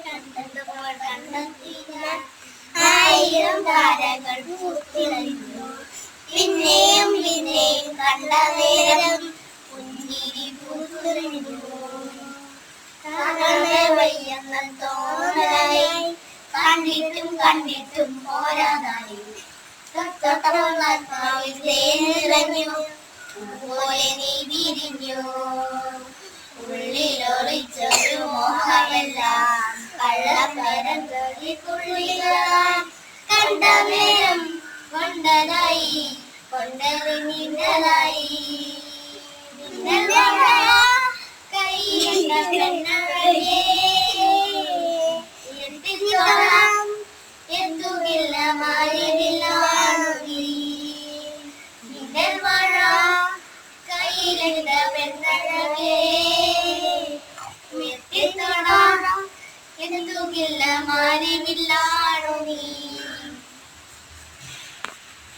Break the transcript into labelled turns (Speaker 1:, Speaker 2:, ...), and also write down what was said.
Speaker 1: കണ്ടപ്പോൾ കണ്ടെത്തി ഞാൻ ആയിരം താരകൾ പൂത്തിളഞ്ഞു. പിന്നെയും പിന്നെയും കണ്ട നേരം പുഞ്ചിരി പൂത്തുലഞ്ഞു. കാണാതെ വയ്യെന്ന തോന്നലായി കണ്ടിട്ടും കണ്ടിട്ടും പോരാതായി. നിറഞ്ഞു പോലെ നീ വിരിഞ്ഞു. ഉള്ളിലൊളിച്ചൊരു മോഹമെല്ലാം കള്ളപ്പരന്തളിക്കുള്ളിലായി. കണ്ട നേരം കൊണ്ടതായി കൊണ്ടത് നിന്നലായി. എന്തുകില്ല മാറിയില്ല നിഴൽ മഴ കയ്യിലെടുത്ത പെണ്ണഴകേ എന്തുകില്ല മാറിയില്ല